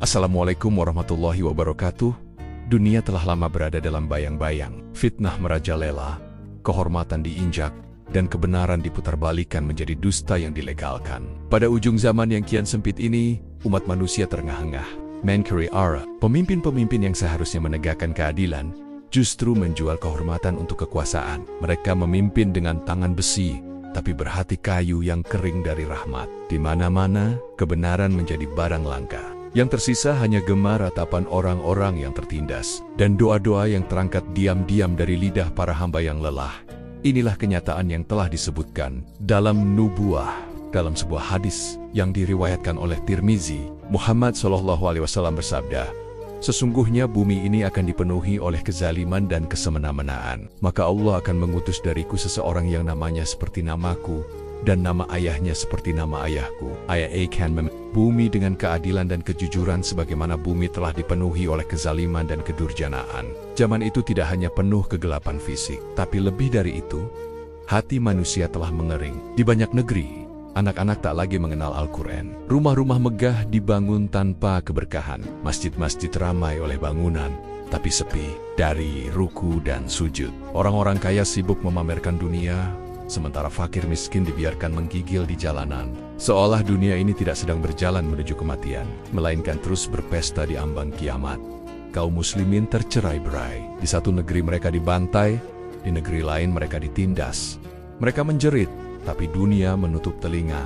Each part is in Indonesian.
Assalamualaikum warahmatullahi wabarakatuh. Dunia telah lama berada dalam bayang-bayang. Fitnah merajalela, kehormatan diinjak, dan kebenaran diputarbalikan menjadi dusta yang dilegalkan. Pada ujung zaman yang kian sempit ini, umat manusia terengah-engah. Mencari arah, pemimpin-pemimpin yang seharusnya menegakkan keadilan, justru menjual kehormatan untuk kekuasaan. Mereka memimpin dengan tangan besi, tapi berhati kayu yang kering dari rahmat. Di mana-mana, kebenaran menjadi barang langka. Yang tersisa hanya gema ratapan orang-orang yang tertindas, dan doa-doa yang terangkat diam-diam dari lidah para hamba yang lelah. Inilah kenyataan yang telah disebutkan dalam nubuah, dalam sebuah hadis yang diriwayatkan oleh Tirmizi. Muhammad SAW bersabda, "Sesungguhnya bumi ini akan dipenuhi oleh kezaliman dan kesemena-menaan. Maka Allah akan mengutus dariku seseorang yang namanya seperti namaku, dan nama ayahnya seperti nama ayahku. Ayah akan bumi dengan keadilan dan kejujuran sebagaimana bumi telah dipenuhi oleh kezaliman dan kedurjanaan." Zaman itu tidak hanya penuh kegelapan fisik, tapi lebih dari itu, hati manusia telah mengering. Di banyak negeri, anak-anak tak lagi mengenal Al-Quran. Rumah-rumah megah dibangun tanpa keberkahan. Masjid-masjid ramai oleh bangunan, tapi sepi dari ruku dan sujud. Orang-orang kaya sibuk memamerkan dunia, sementara fakir miskin dibiarkan menggigil di jalanan. Seolah dunia ini tidak sedang berjalan menuju kematian, melainkan terus berpesta di ambang kiamat. Kaum muslimin tercerai-berai. Di satu negeri mereka dibantai, di negeri lain mereka ditindas. Mereka menjerit, tapi dunia menutup telinga.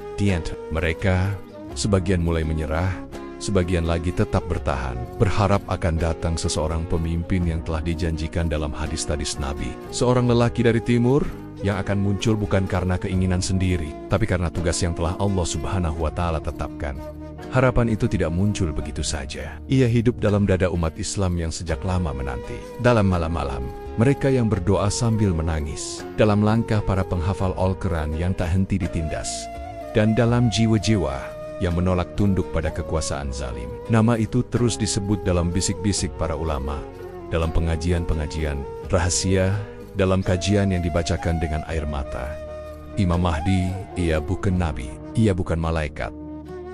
Mereka, sebagian mulai menyerah, sebagian lagi tetap bertahan, berharap akan datang seseorang pemimpin yang telah dijanjikan dalam hadis-hadis Nabi. Seorang lelaki dari timur yang akan muncul bukan karena keinginan sendiri, tapi karena tugas yang telah Allah Subhanahu wa Ta'ala tetapkan. Harapan itu tidak muncul begitu saja. Ia hidup dalam dada umat Islam yang sejak lama menanti. Dalam malam-malam, mereka yang berdoa sambil menangis, dalam langkah para penghafal Al-Quran yang tak henti ditindas, dan dalam jiwa-jiwa yang menolak tunduk pada kekuasaan zalim. Nama itu terus disebut dalam bisik-bisik para ulama, dalam pengajian-pengajian rahasia, dalam kajian yang dibacakan dengan air mata. Imam Mahdi, ia bukan nabi, ia bukan malaikat,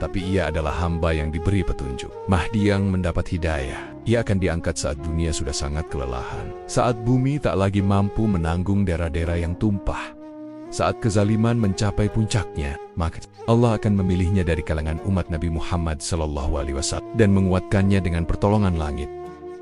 tapi ia adalah hamba yang diberi petunjuk. Mahdi yang mendapat hidayah. Ia akan diangkat saat dunia sudah sangat kelelahan. Saat bumi tak lagi mampu menanggung daerah-daerah yang tumpah. Saat kezaliman mencapai puncaknya, maka Allah akan memilihnya dari kalangan umat Nabi Muhammad SAW dan menguatkannya dengan pertolongan langit.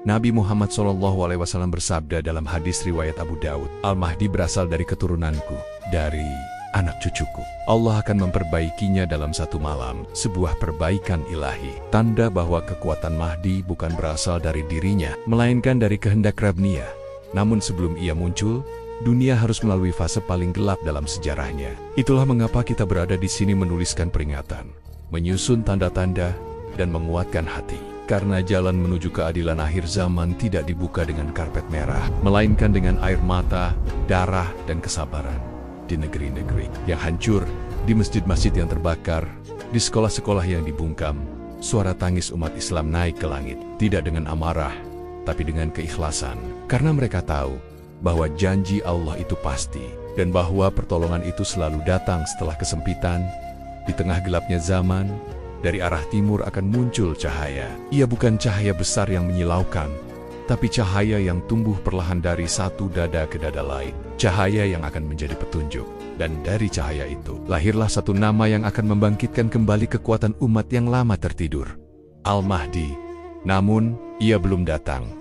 Nabi Muhammad SAW bersabda dalam hadis riwayat Abu Daud, "Al-Mahdi berasal dari keturunanku, dari anak cucuku. Allah akan memperbaikinya dalam satu malam." Sebuah perbaikan ilahi. Tanda bahwa kekuatan Mahdi bukan berasal dari dirinya, melainkan dari kehendak Rabbnya. Namun sebelum ia muncul, dunia harus melalui fase paling gelap dalam sejarahnya. Itulah mengapa kita berada di sini menuliskan peringatan, menyusun tanda-tanda, dan menguatkan hati. Karena jalan menuju keadilan akhir zaman tidak dibuka dengan karpet merah, melainkan dengan air mata, darah, dan kesabaran. Di negeri-negeri yang hancur, di masjid-masjid yang terbakar, di sekolah-sekolah yang dibungkam, suara tangis umat Islam naik ke langit, tidak dengan amarah, tapi dengan keikhlasan. Karena mereka tahu bahwa janji Allah itu pasti, dan bahwa pertolongan itu selalu datang setelah kesempitan. Di tengah gelapnya zaman, dari arah timur akan muncul cahaya. Ia bukan cahaya besar yang menyilaukan, tapi cahaya yang tumbuh perlahan dari satu dada ke dada lain. Cahaya yang akan menjadi petunjuk. Dan dari cahaya itu, lahirlah satu nama yang akan membangkitkan kembali kekuatan umat yang lama tertidur. Al-Mahdi. Namun, ia belum datang.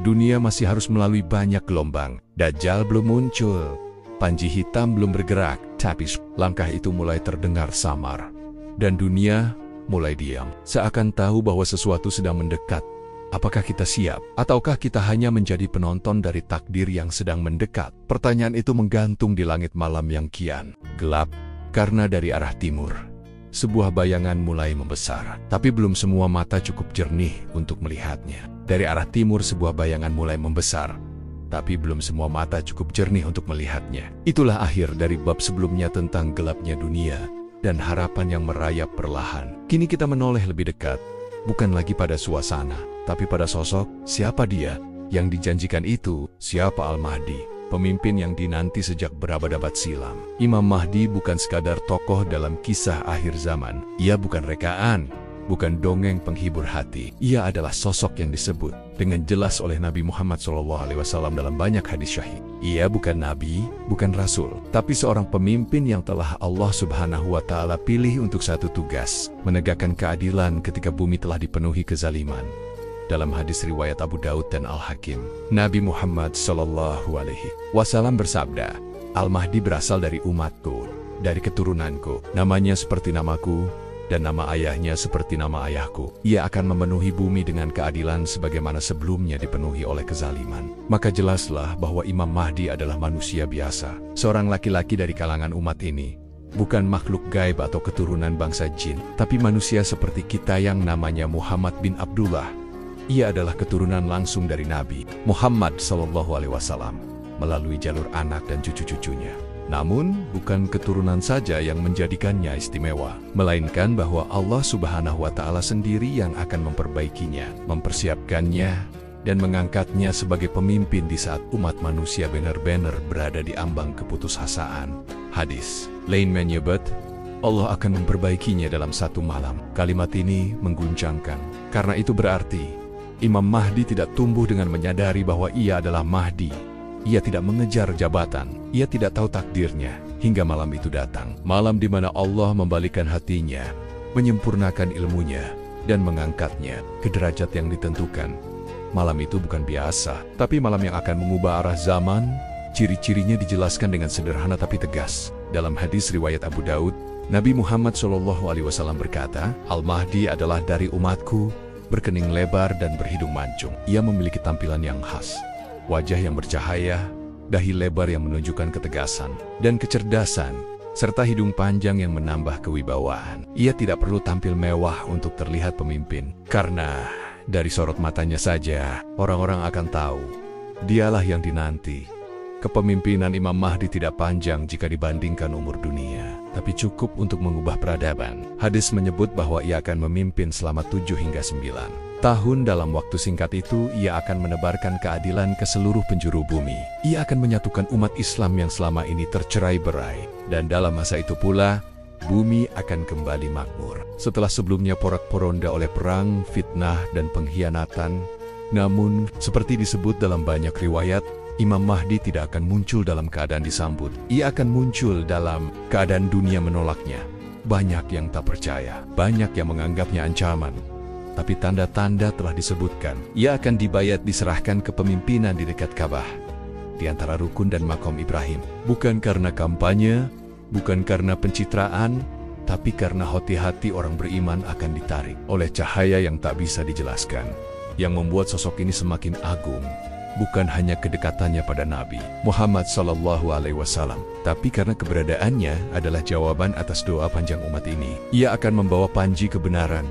Dunia masih harus melalui banyak gelombang. Dajjal belum muncul. Panji hitam belum bergerak. Tapi langkah itu mulai terdengar samar. Dan dunia mulai diam. Seakan tahu bahwa sesuatu sedang mendekat. Apakah kita siap? Ataukah kita hanya menjadi penonton dari takdir yang sedang mendekat? Pertanyaan itu menggantung di langit malam yang kian gelap. Karena dari arah timur, sebuah bayangan mulai membesar. Tapi belum semua mata cukup jernih untuk melihatnya. Dari arah timur sebuah bayangan mulai membesar. Tapi belum semua mata cukup jernih untuk melihatnya. Itulah akhir dari bab sebelumnya tentang gelapnya dunia dan harapan yang merayap perlahan. Kini kita menoleh lebih dekat. Bukan lagi pada suasana, tapi pada sosok. Siapa dia yang dijanjikan itu? Siapa Al-Mahdi? Pemimpin yang dinanti sejak berabad-abad silam. Imam Mahdi bukan sekadar tokoh dalam kisah akhir zaman. Ia bukan rekaan. bukan dongeng penghibur hati. Ia adalah sosok yang disebut dengan jelas oleh Nabi Muhammad SAW dalam banyak hadis syahih. Ia bukan nabi, bukan rasul, tapi seorang pemimpin yang telah Allah Subhanahu wa Ta'ala pilih untuk satu tugas, menegakkan keadilan ketika bumi telah dipenuhi kezaliman. Dalam hadis riwayat Abu Daud dan Al-Hakim, Nabi Muhammad SAW bersabda, Al-Mahdi berasal dari umatku, dari keturunanku, namanya seperti namaku, dan nama ayahnya seperti nama ayahku. Ia akan memenuhi bumi dengan keadilan sebagaimana sebelumnya dipenuhi oleh kezaliman. Maka jelaslah bahwa Imam Mahdi adalah manusia biasa, seorang laki-laki dari kalangan umat ini. Bukan makhluk gaib atau keturunan bangsa jin, tapi manusia seperti kita yang namanya Muhammad bin Abdullah. Ia adalah keturunan langsung dari Nabi Muhammad SAW melalui jalur anak dan cucu-cucunya. Namun, bukan keturunan saja yang menjadikannya istimewa, melainkan bahwa Allah Subhanahu wa Ta'ala sendiri yang akan memperbaikinya, mempersiapkannya, dan mengangkatnya sebagai pemimpin di saat umat manusia benar-benar berada di ambang keputusasaan. Hadis lain menyebut, Allah akan memperbaikinya dalam satu malam. Kalimat ini mengguncangkan, karena itu berarti Imam Mahdi tidak tumbuh dengan menyadari bahwa ia adalah Mahdi. Ia tidak mengejar jabatan, ia tidak tahu takdirnya, hingga malam itu datang. Malam di mana Allah membalikkan hatinya, menyempurnakan ilmunya, dan mengangkatnya ke derajat yang ditentukan. Malam itu bukan biasa, tapi malam yang akan mengubah arah zaman. Ciri-cirinya dijelaskan dengan sederhana tapi tegas. Dalam hadis riwayat Abu Daud, Nabi Muhammad SAW berkata, Al-Mahdi adalah dari umatku, berkening lebar dan berhidung mancung. Ia memiliki tampilan yang khas. Wajah yang bercahaya, dahi lebar yang menunjukkan ketegasan dan kecerdasan, serta hidung panjang yang menambah kewibawaan. Ia tidak perlu tampil mewah untuk terlihat pemimpin, karena dari sorot matanya saja, orang-orang akan tahu, dialah yang dinanti. Kepemimpinan Imam Mahdi tidak panjang jika dibandingkan umur dunia, tapi cukup untuk mengubah peradaban. Hadis menyebut bahwa ia akan memimpin selama 7 hingga 9 tahun. Dalam waktu singkat itu, ia akan menebarkan keadilan ke seluruh penjuru bumi. Ia akan menyatukan umat Islam yang selama ini tercerai-berai. Dan dalam masa itu pula, bumi akan kembali makmur. Setelah sebelumnya porak-poranda oleh perang, fitnah, dan pengkhianatan. Namun, seperti disebut dalam banyak riwayat, Imam Mahdi tidak akan muncul dalam keadaan disambut. Ia akan muncul dalam keadaan dunia menolaknya. Banyak yang tak percaya, banyak yang menganggapnya ancaman. Tapi tanda-tanda telah disebutkan. Ia akan dibayat diserahkan kepemimpinan di dekat Ka'bah, di antara rukun dan makom Ibrahim. Bukan karena kampanye, bukan karena pencitraan, tapi karena hati-hati orang beriman akan ditarik oleh cahaya yang tak bisa dijelaskan. Yang membuat sosok ini semakin agung, bukan hanya kedekatannya pada Nabi Muhammad SAW, tapi karena keberadaannya adalah jawaban atas doa panjang umat ini. Ia akan membawa panji kebenaran,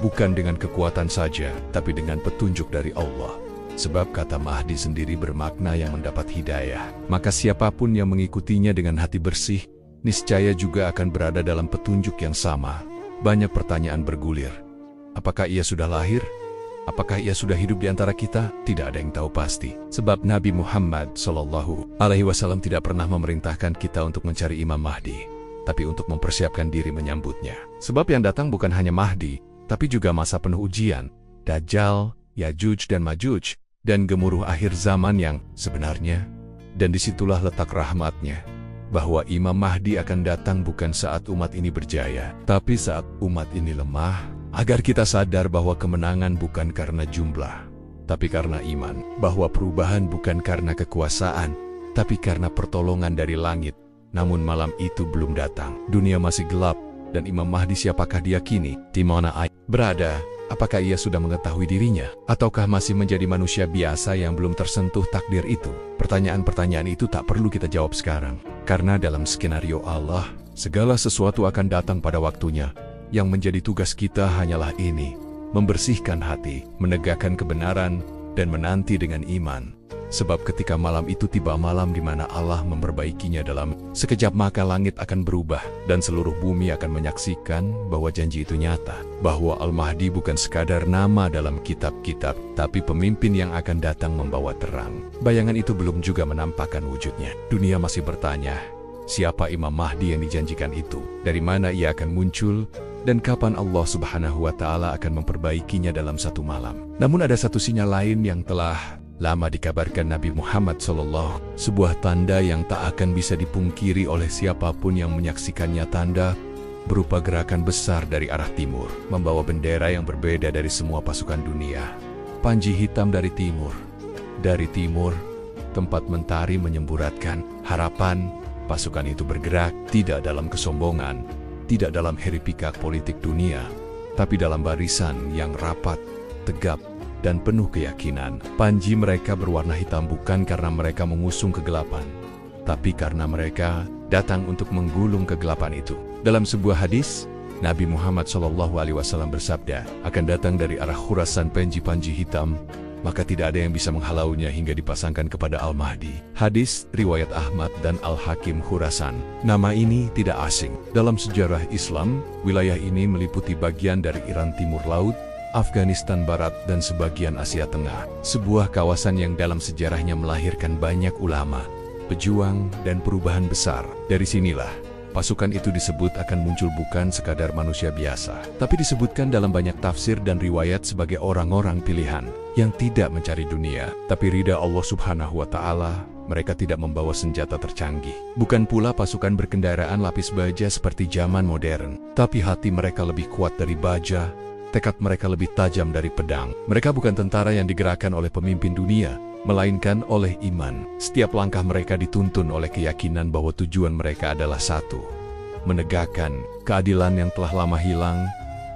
bukan dengan kekuatan saja, tapi dengan petunjuk dari Allah. Sebab kata Mahdi sendiri bermakna yang mendapat hidayah. Maka siapapun yang mengikutinya dengan hati bersih, niscaya juga akan berada dalam petunjuk yang sama. Banyak pertanyaan bergulir. Apakah ia sudah lahir? Apakah ia sudah hidup di antara kita? Tidak ada yang tahu pasti. Sebab Nabi Muhammad SAW tidak pernah memerintahkan kita untuk mencari Imam Mahdi, tapi untuk mempersiapkan diri menyambutnya. Sebab yang datang bukan hanya Mahdi, tapi juga masa penuh ujian, Dajjal, Yajuj dan Majuj, dan gemuruh akhir zaman yang sebenarnya. Dan disitulah letak rahmatnya, bahwa Imam Mahdi akan datang bukan saat umat ini berjaya, tapi saat umat ini lemah, agar kita sadar bahwa kemenangan bukan karena jumlah, tapi karena iman, bahwa perubahan bukan karena kekuasaan, tapi karena pertolongan dari langit. Namun malam itu belum datang, dunia masih gelap, dan Imam Mahdi siapakah dia kini? Di mana ia berada? Apakah ia sudah mengetahui dirinya? Ataukah masih menjadi manusia biasa yang belum tersentuh takdir itu? Pertanyaan-pertanyaan itu tak perlu kita jawab sekarang. Karena dalam skenario Allah, segala sesuatu akan datang pada waktunya. Yang menjadi tugas kita hanyalah ini, membersihkan hati, menegakkan kebenaran, dan menanti dengan iman. Sebab ketika malam itu tiba, malam di mana Allah memperbaikinya, dalam sekejap maka langit akan berubah, dan seluruh bumi akan menyaksikan bahwa janji itu nyata. Bahwa Al-Mahdi bukan sekadar nama dalam kitab-kitab, tapi pemimpin yang akan datang membawa terang. Bayangan itu belum juga menampakkan wujudnya. Dunia masih bertanya, siapa Imam Mahdi yang dijanjikan itu? Dari mana ia akan muncul? dan kapan Allah Subhanahu wa Ta'ala akan memperbaikinya dalam satu malam. Namun ada satu sinyal lain yang telah lama dikabarkan Nabi Muhammad SAW, sebuah tanda yang tak akan bisa dipungkiri oleh siapapun yang menyaksikannya. Tanda berupa gerakan besar dari arah timur, membawa bendera yang berbeda dari semua pasukan dunia. Panji hitam dari timur. Dari timur, tempat mentari menyemburatkan harapan. Pasukan itu bergerak tidak dalam kesombongan, tidak dalam hiruk-pikuk politik dunia, tapi dalam barisan yang rapat, tegap, dan penuh keyakinan. Panji mereka berwarna hitam bukan karena mereka mengusung kegelapan, tapi karena mereka datang untuk menggulung kegelapan itu. Dalam sebuah hadis, Nabi Muhammad SAW bersabda, akan datang dari arah Khurasan panji-panji hitam, maka tidak ada yang bisa menghalaunya hingga dipasangkan kepada Al-Mahdi. Hadis riwayat Ahmad dan Al-Hakim. Khurasan, nama ini tidak asing. Dalam sejarah Islam, wilayah ini meliputi bagian dari Iran Timur Laut, Afghanistan Barat, dan sebagian Asia Tengah. Sebuah kawasan yang dalam sejarahnya melahirkan banyak ulama, pejuang, dan perubahan besar. Dari sinilah pasukan itu disebut akan muncul bukan sekadar manusia biasa, tapi disebutkan dalam banyak tafsir dan riwayat sebagai orang-orang pilihan yang tidak mencari dunia, tapi ridha Allah Subhanahu wa Ta'ala. Mereka tidak membawa senjata tercanggih. Bukan pula pasukan berkendaraan lapis baja seperti zaman modern, tapi hati mereka lebih kuat dari baja, tekad mereka lebih tajam dari pedang. Mereka bukan tentara yang digerakkan oleh pemimpin dunia, melainkan oleh iman. Setiap langkah mereka dituntun oleh keyakinan bahwa tujuan mereka adalah satu: menegakkan keadilan yang telah lama hilang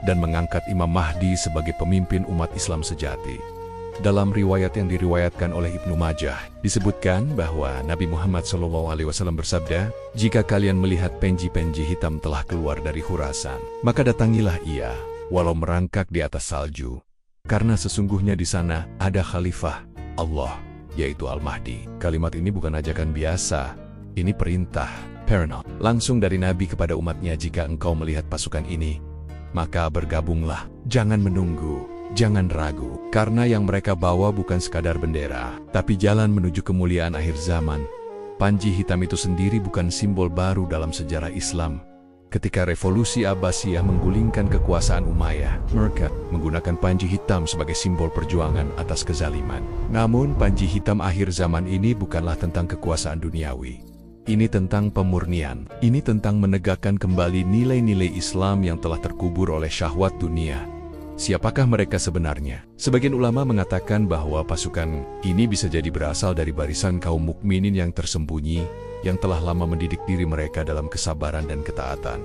dan mengangkat Imam Mahdi sebagai pemimpin umat Islam sejati. Dalam riwayat yang diriwayatkan oleh Ibnu Majah, disebutkan bahwa Nabi Muhammad SAW bersabda, "Jika kalian melihat penji-penji hitam telah keluar dari Khurasan, maka datangilah ia, walau merangkak di atas salju, karena sesungguhnya di sana ada khalifah Allah, yaitu Al-Mahdi." Kalimat ini bukan ajakan biasa, ini perintah parental langsung dari Nabi kepada umatnya. Jika engkau melihat pasukan ini, maka bergabunglah, jangan menunggu, jangan ragu, karena yang mereka bawa bukan sekadar bendera, tapi jalan menuju kemuliaan akhir zaman. Panji hitam itu sendiri bukan simbol baru dalam sejarah Islam. Ketika revolusi Abbasiyah menggulingkan kekuasaan Umayyah, mereka menggunakan panji hitam sebagai simbol perjuangan atas kezaliman. Namun panji hitam akhir zaman ini bukanlah tentang kekuasaan duniawi. Ini tentang pemurnian. Ini tentang menegakkan kembali nilai-nilai Islam yang telah terkubur oleh syahwat dunia. Siapakah mereka sebenarnya? Sebagian ulama mengatakan bahwa pasukan ini bisa jadi berasal dari barisan kaum mukminin yang tersembunyi, yang telah lama mendidik diri mereka dalam kesabaran dan ketaatan.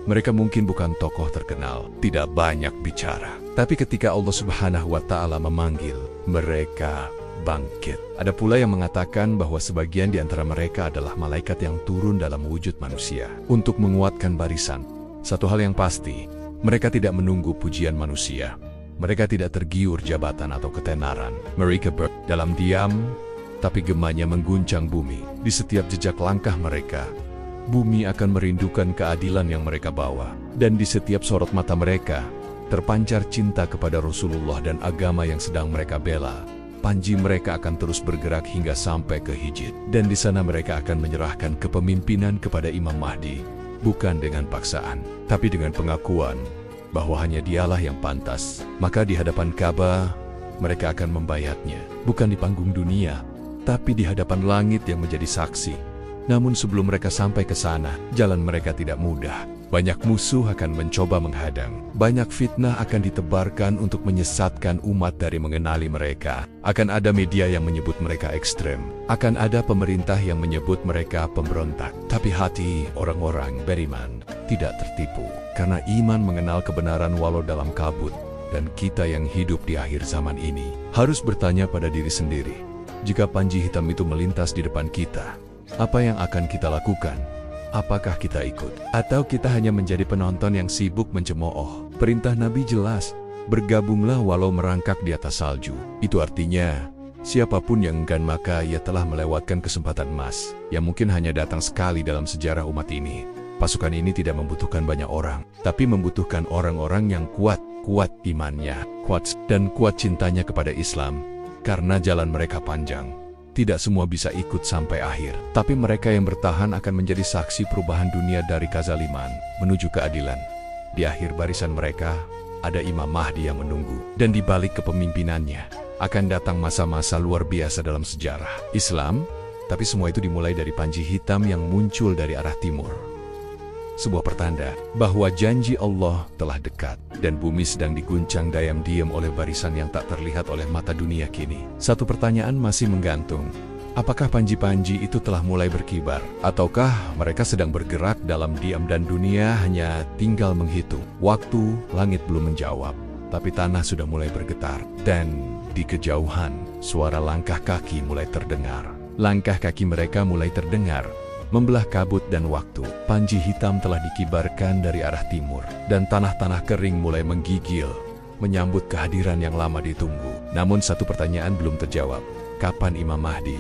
Mereka mungkin bukan tokoh terkenal, tidak banyak bicara, tapi ketika Allah Subhanahu wa Ta'ala memanggil, mereka bangkit. Ada pula yang mengatakan bahwa sebagian di antara mereka adalah malaikat yang turun dalam wujud manusia untuk menguatkan barisan. Satu hal yang pasti, mereka tidak menunggu pujian manusia. Mereka tidak tergiur jabatan atau ketenaran. Mereka dalam diam, tapi gemanya mengguncang bumi. Di setiap jejak langkah mereka, bumi akan merindukan keadilan yang mereka bawa. Dan di setiap sorot mata mereka, terpancar cinta kepada Rasulullah dan agama yang sedang mereka bela. Panji mereka akan terus bergerak hingga sampai ke Hijaz. Dan di sana mereka akan menyerahkan kepemimpinan kepada Imam Mahdi. Bukan dengan paksaan, tapi dengan pengakuan bahwa hanya dialah yang pantas. Maka di hadapan Ka'bah, mereka akan membayatnya. Bukan di panggung dunia, tapi di hadapan langit yang menjadi saksi. Namun sebelum mereka sampai ke sana, jalan mereka tidak mudah. Banyak musuh akan mencoba menghadang. Banyak fitnah akan ditebarkan untuk menyesatkan umat dari mengenali mereka. Akan ada media yang menyebut mereka ekstrem. Akan ada pemerintah yang menyebut mereka pemberontak. Tapi hati orang-orang beriman tidak tertipu. Karena iman mengenal kebenaran walau dalam kabut. Dan kita yang hidup di akhir zaman ini harus bertanya pada diri sendiri. Jika panji hitam itu melintas di depan kita, apa yang akan kita lakukan? Apakah kita ikut? Atau kita hanya menjadi penonton yang sibuk mencemooh? Perintah Nabi jelas, bergabunglah walau merangkak di atas salju. Itu artinya, siapapun yang enggan maka ia telah melewatkan kesempatan emas, yang mungkin hanya datang sekali dalam sejarah umat ini. Pasukan ini tidak membutuhkan banyak orang, tapi membutuhkan orang-orang yang kuat imannya, kuat dan kuat cintanya kepada Islam, karena jalan mereka panjang. Tidak semua bisa ikut sampai akhir, tapi mereka yang bertahan akan menjadi saksi perubahan dunia dari kezaliman menuju keadilan. Di akhir barisan mereka, ada Imam Mahdi yang menunggu. Dan di balik kepemimpinannya, akan datang masa-masa luar biasa dalam sejarah Islam. Tapi semua itu dimulai dari panji hitam yang muncul dari arah timur. Sebuah pertanda bahwa janji Allah telah dekat dan bumi sedang diguncang diam-diam oleh barisan yang tak terlihat oleh mata dunia kini. Satu pertanyaan masih menggantung. Apakah panji-panji itu telah mulai berkibar? Ataukah mereka sedang bergerak dalam diam dan dunia hanya tinggal menghitung? Waktu, langit belum menjawab, tapi tanah sudah mulai bergetar. Dan di kejauhan, suara langkah kaki mulai terdengar. Langkah kaki mereka mulai terdengar, membelah kabut dan waktu. Panji hitam telah dikibarkan dari arah timur, dan tanah-tanah kering mulai menggigil, menyambut kehadiran yang lama ditunggu. Namun satu pertanyaan belum terjawab. Kapan Imam Mahdi?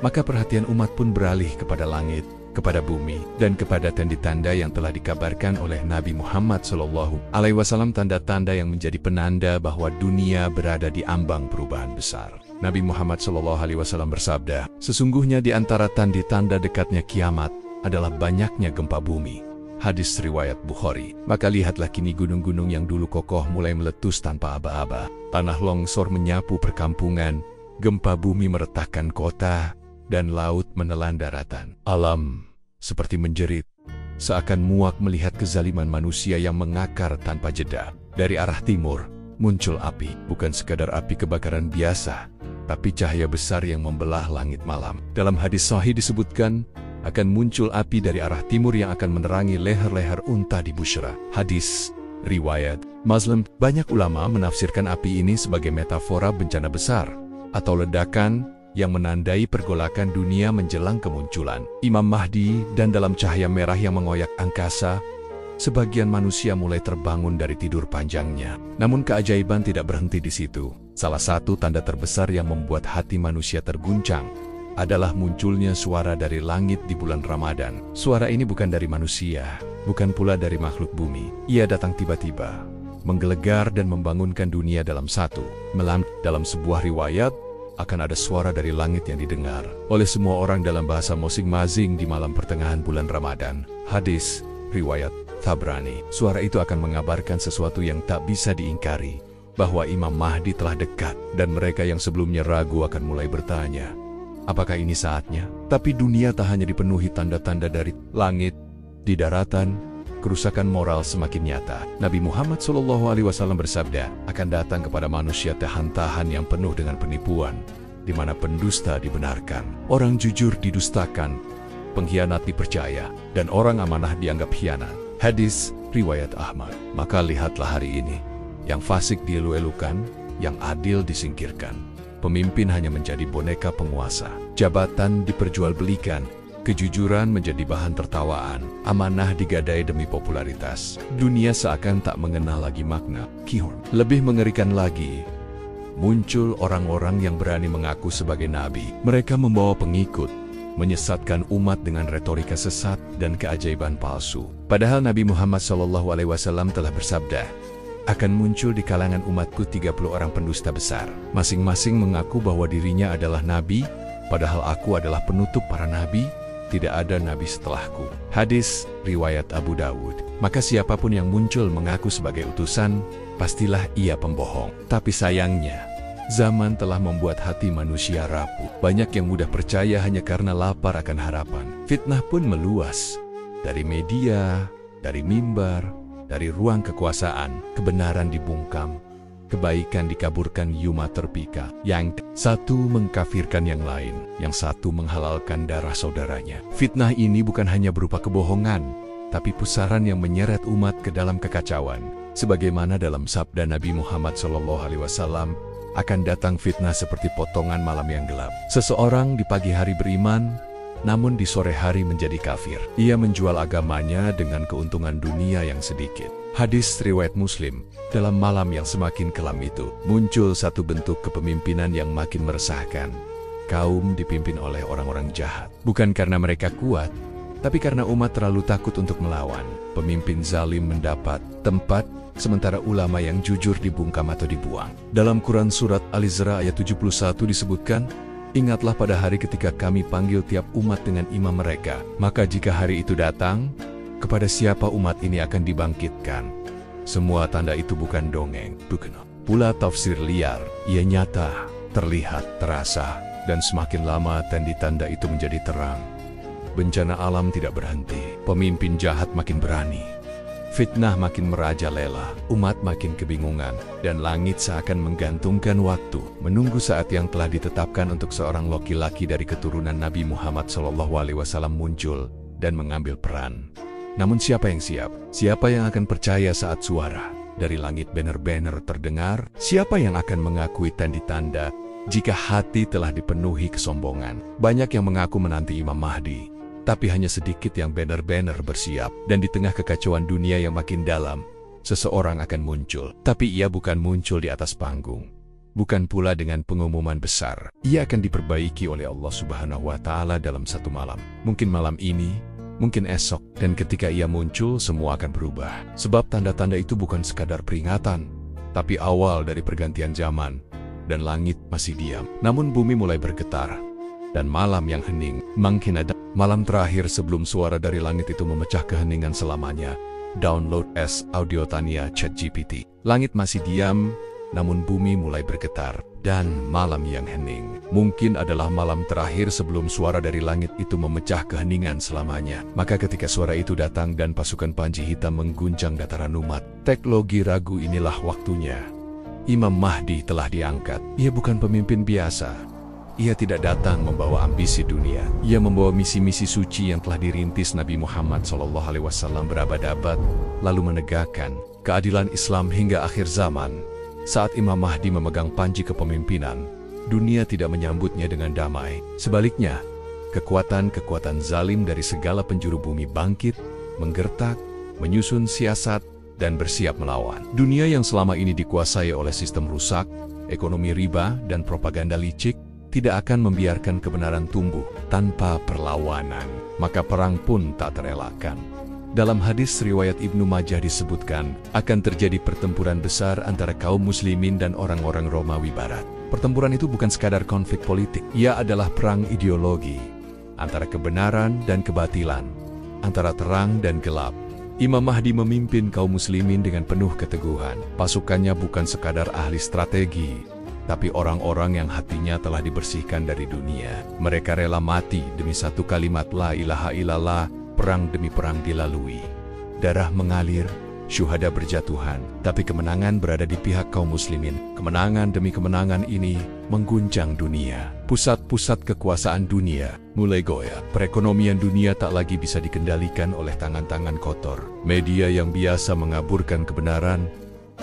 Maka perhatian umat pun beralih kepada langit, kepada bumi, dan kepada tanda-tanda yang telah dikabarkan oleh Nabi Muhammad SAW. Tanda-tanda yang menjadi penanda bahwa dunia berada di ambang perubahan besar. Nabi Muhammad SAW bersabda, sesungguhnya di antara tanda-tanda dekatnya kiamat adalah banyaknya gempa bumi. Hadis riwayat Bukhari. Maka lihatlah kini gunung-gunung yang dulu kokoh mulai meletus tanpa aba-aba. Tanah longsor menyapu perkampungan, gempa bumi meretakkan kota, dan laut menelan daratan. Alam seperti menjerit, seakan muak melihat kezaliman manusia yang mengakar tanpa jeda. Dari arah timur muncul api, bukan sekadar api kebakaran biasa, tapi cahaya besar yang membelah langit malam. Dalam hadis sahih disebutkan, akan muncul api dari arah timur yang akan menerangi leher-leher unta di Bushra. Hadis riwayat Muslim. Banyak ulama menafsirkan api ini sebagai metafora bencana besar atau ledakan yang menandai pergolakan dunia menjelang kemunculan Imam Mahdi. Dan dalam cahaya merah yang mengoyak angkasa, sebagian manusia mulai terbangun dari tidur panjangnya. Namun keajaiban tidak berhenti di situ. Salah satu tanda terbesar yang membuat hati manusia terguncang adalah munculnya suara dari langit di bulan Ramadan. Suara ini bukan dari manusia, bukan pula dari makhluk bumi. Ia datang tiba-tiba, menggelegar dan membangunkan dunia dalam satu malam. Dalam sebuah riwayat, akan ada suara dari langit yang didengar oleh semua orang dalam bahasa masing-masing di malam pertengahan bulan Ramadan. Hadis riwayat Tabrani. Suara itu akan mengabarkan sesuatu yang tak bisa diingkari, bahwa Imam Mahdi telah dekat, dan mereka yang sebelumnya ragu akan mulai bertanya, apakah ini saatnya? Tapi dunia tak hanya dipenuhi tanda-tanda dari langit, di daratan, kerusakan moral semakin nyata. Nabi Muhammad SAW bersabda, akan datang kepada manusia tahan-tahan yang penuh dengan penipuan, di mana pendusta dibenarkan, orang jujur didustakan, pengkhianat dipercaya, dan orang amanah dianggap khianat. Hadis riwayat Ahmad. Maka lihatlah hari ini, yang fasik dielu-elukan, yang adil disingkirkan. Pemimpin hanya menjadi boneka penguasa, jabatan diperjualbelikan, kejujuran menjadi bahan tertawaan, amanah digadai demi popularitas. Dunia seakan tak mengenal lagi makna kihorm. Lebih mengerikan lagi, muncul orang-orang yang berani mengaku sebagai nabi. Mereka membawa pengikut, menyesatkan umat dengan retorika sesat dan keajaiban palsu. Padahal Nabi Muhammad SAW telah bersabda, akan muncul di kalangan umatku 30 orang pendusta besar. Masing-masing mengaku bahwa dirinya adalah nabi, padahal aku adalah penutup para nabi. Tidak ada nabi setelahku. Hadis riwayat Abu Dawud. Maka siapapun yang muncul mengaku sebagai utusan, pastilah ia pembohong. Tapi sayangnya, zaman telah membuat hati manusia rapuh. Banyak yang mudah percaya hanya karena lapar akan harapan. Fitnah pun meluas. Dari media, dari mimbar, dari ruang kekuasaan, kebenaran dibungkam, kebaikan dikaburkan yuma terpika. Yang satu mengkafirkan yang lain, yang satu menghalalkan darah saudaranya. Fitnah ini bukan hanya berupa kebohongan, tapi pusaran yang menyeret umat ke dalam kekacauan. Sebagaimana dalam sabda Nabi Muhammad SAW, akan datang fitnah seperti potongan malam yang gelap. Seseorang di pagi hari beriman, namun di sore hari menjadi kafir. Ia menjual agamanya dengan keuntungan dunia yang sedikit. Hadis riwayat Muslim. Dalam malam yang semakin kelam itu, muncul satu bentuk kepemimpinan yang makin meresahkan. Kaum dipimpin oleh orang-orang jahat. Bukan karena mereka kuat, tapi karena umat terlalu takut untuk melawan. Pemimpin zalim mendapat tempat, sementara ulama yang jujur dibungkam atau dibuang. Dalam Quran Surat Al-Isra ayat 71 disebutkan, ingatlah pada hari ketika kami panggil tiap umat dengan imam mereka. Maka jika hari itu datang, kepada siapa umat ini akan dibangkitkan. Semua tanda itu bukan dongeng, bukan pula tafsir liar. Ia nyata, terlihat, terasa, dan semakin lama tanda-tanda itu menjadi terang. Bencana alam tidak berhenti, pemimpin jahat makin berani, fitnah makin merajalela, umat makin kebingungan, dan langit seakan menggantungkan waktu, menunggu saat yang telah ditetapkan untuk seorang laki-laki dari keturunan Nabi Muhammad SAW muncul dan mengambil peran. Namun siapa yang siap? Siapa yang akan percaya saat suara dari langit banner-banner terdengar? Siapa yang akan mengakui tanda-tanda jika hati telah dipenuhi kesombongan? Banyak yang mengaku menanti Imam Mahdi, tapi hanya sedikit yang banner-banner bersiap. Dan di tengah kekacauan dunia yang makin dalam, seseorang akan muncul. Tapi ia bukan muncul di atas panggung, bukan pula dengan pengumuman besar. Ia akan diperbaiki oleh Allah Subhanahu wa Ta'ala dalam satu malam. Mungkin malam ini, mungkin esok, dan ketika ia muncul, semua akan berubah. Sebab tanda-tanda itu bukan sekadar peringatan, tapi awal dari pergantian zaman. Dan langit masih diam, namun bumi mulai bergetar. Dan malam yang hening, makin ada. Malam terakhir sebelum suara dari langit itu memecah keheningan selamanya. Download Audio Tania ChatGPT. Langit masih diam, namun bumi mulai bergetar. Dan malam yang hening mungkin adalah malam terakhir sebelum suara dari langit itu memecah keheningan selamanya. Maka ketika suara itu datang dan pasukan Panji Hitam mengguncang dataran umat, teknologi ragu inilah waktunya. Imam Mahdi telah diangkat. Ia bukan pemimpin biasa. Ia tidak datang membawa ambisi dunia. Ia membawa misi-misi suci yang telah dirintis Nabi Muhammad SAW berabad-abad, lalu menegakkan keadilan Islam hingga akhir zaman. Saat Imam Mahdi memegang panji kepemimpinan, dunia tidak menyambutnya dengan damai. Sebaliknya, kekuatan-kekuatan zalim dari segala penjuru bumi bangkit, menggertak, menyusun siasat, dan bersiap melawan. Dunia yang selama ini dikuasai oleh sistem rusak, ekonomi riba, dan propaganda licik, tidak akan membiarkan kebenaran tumbuh tanpa perlawanan. Maka perang pun tak terelakkan. Dalam hadis riwayat Ibnu Majah disebutkan, akan terjadi pertempuran besar antara kaum muslimin dan orang-orang Romawi Barat. Pertempuran itu bukan sekadar konflik politik, ia adalah perang ideologi, antara kebenaran dan kebatilan, antara terang dan gelap. Imam Mahdi memimpin kaum muslimin dengan penuh keteguhan. Pasukannya bukan sekadar ahli strategi, tapi orang-orang yang hatinya telah dibersihkan dari dunia. Mereka rela mati demi satu kalimat la ilaha illallah. Perang demi perang dilalui. Darah mengalir, syuhada berjatuhan, tapi kemenangan berada di pihak kaum muslimin. Kemenangan demi kemenangan ini mengguncang dunia. Pusat-pusat kekuasaan dunia mulai goyah. Perekonomian dunia tak lagi bisa dikendalikan oleh tangan-tangan kotor. Media yang biasa mengaburkan kebenaran,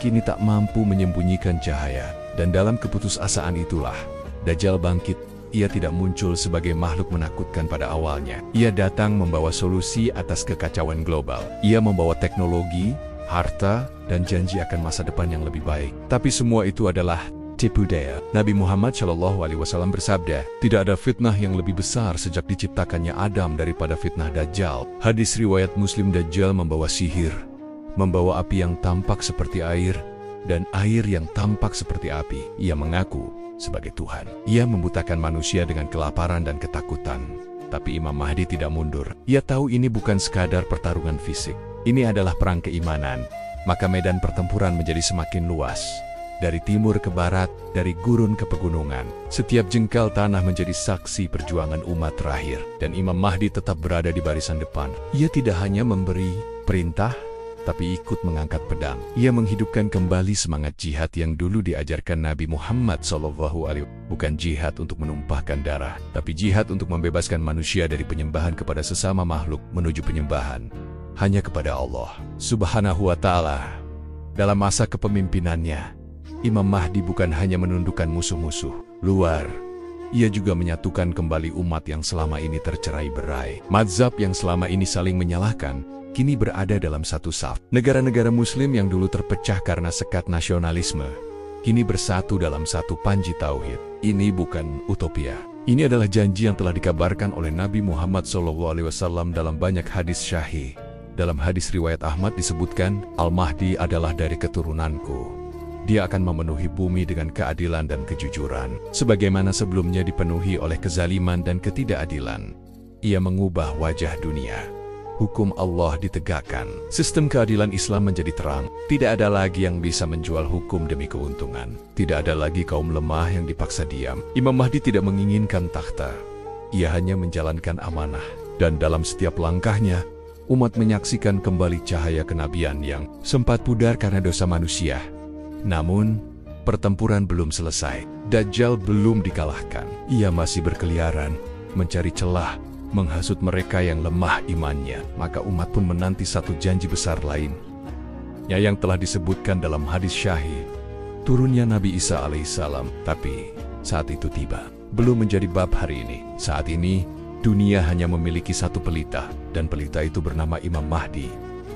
kini tak mampu menyembunyikan cahaya. Dan dalam keputusasaan itulah, Dajjal bangkit. Ia tidak muncul sebagai makhluk menakutkan pada awalnya. Ia datang membawa solusi atas kekacauan global. Ia membawa teknologi, harta, dan janji akan masa depan yang lebih baik. Tapi semua itu adalah tipu daya. Nabi Muhammad SAW bersabda, tidak ada fitnah yang lebih besar sejak diciptakannya Adam daripada fitnah Dajjal. Hadis riwayat Muslim. Dajjal membawa sihir, membawa api yang tampak seperti air, dan air yang tampak seperti api. Ia mengaku sebagai Tuhan. Ia membutakan manusia dengan kelaparan dan ketakutan. Tapi Imam Mahdi tidak mundur. Ia tahu ini bukan sekadar pertarungan fisik. Ini adalah perang keimanan. Maka medan pertempuran menjadi semakin luas. Dari timur ke barat, dari gurun ke pegunungan. Setiap jengkal tanah menjadi saksi perjuangan umat terakhir. Dan Imam Mahdi tetap berada di barisan depan. Ia tidak hanya memberi perintah, tapi ikut mengangkat pedang. Ia menghidupkan kembali semangat jihad yang dulu diajarkan Nabi Muhammad SAW. Bukan jihad untuk menumpahkan darah, tapi jihad untuk membebaskan manusia dari penyembahan kepada sesama makhluk menuju penyembahan hanya kepada Allah Subhanahu wa Ta'ala. Dalam masa kepemimpinannya, Imam Mahdi bukan hanya menundukkan musuh-musuh luar, ia juga menyatukan kembali umat yang selama ini tercerai-berai. Mazhab yang selama ini saling menyalahkan, kini berada dalam satu saf. Negara-negara muslim yang dulu terpecah karena sekat nasionalisme, kini bersatu dalam satu panji tauhid. Ini bukan utopia. Ini adalah janji yang telah dikabarkan oleh Nabi Muhammad SAW dalam banyak hadis syahih. Dalam hadis riwayat Ahmad disebutkan, Al-Mahdi adalah dari keturunanku. Dia akan memenuhi bumi dengan keadilan dan kejujuran, sebagaimana sebelumnya dipenuhi oleh kezaliman dan ketidakadilan. Ia mengubah wajah dunia. hukum Allah ditegakkan. Sistem keadilan Islam menjadi terang. Tidak ada lagi yang bisa menjual hukum demi keuntungan. Tidak ada lagi kaum lemah yang dipaksa diam. Imam Mahdi tidak menginginkan takhta. Ia hanya menjalankan amanah. Dan dalam setiap langkahnya, umat menyaksikan kembali cahaya kenabian yang sempat pudar karena dosa manusia. Namun, pertempuran belum selesai. Dajjal belum dikalahkan. Ia masih berkeliaran, mencari celah, menghasut mereka yang lemah imannya. Maka umat pun menanti satu janji besar lain, yang telah disebutkan dalam hadis syahih, turunnya Nabi Isa alaihissalam. Tapi saat itu tiba, belum menjadi bab hari ini. Saat ini, dunia hanya memiliki satu pelita, dan pelita itu bernama Imam Mahdi.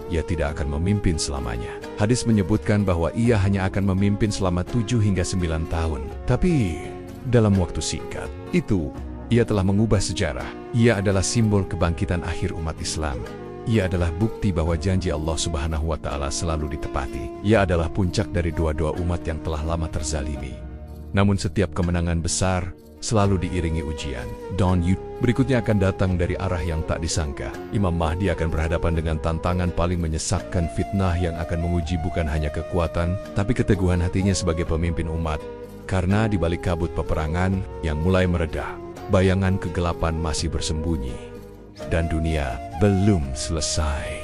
Ia tidak akan memimpin selamanya. Hadis menyebutkan bahwa ia hanya akan memimpin selama 7 hingga 9 tahun. Tapi, dalam waktu singkat itu, ia telah mengubah sejarah. Ia adalah simbol kebangkitan akhir umat Islam. Ia adalah bukti bahwa janji Allah Subhanahu wa Ta'ala selalu ditepati. Ia adalah puncak dari doa-doa umat yang telah lama terzalimi. Namun setiap kemenangan besar selalu diiringi ujian. Berikutnya akan datang dari arah yang tak disangka. Imam Mahdi akan berhadapan dengan tantangan paling menyesakkan, fitnah yang akan menguji bukan hanya kekuatan, tapi keteguhan hatinya sebagai pemimpin umat. Karena di balik kabut peperangan yang mulai mereda, bayangan kegelapan masih bersembunyi. Dan dunia belum selesai.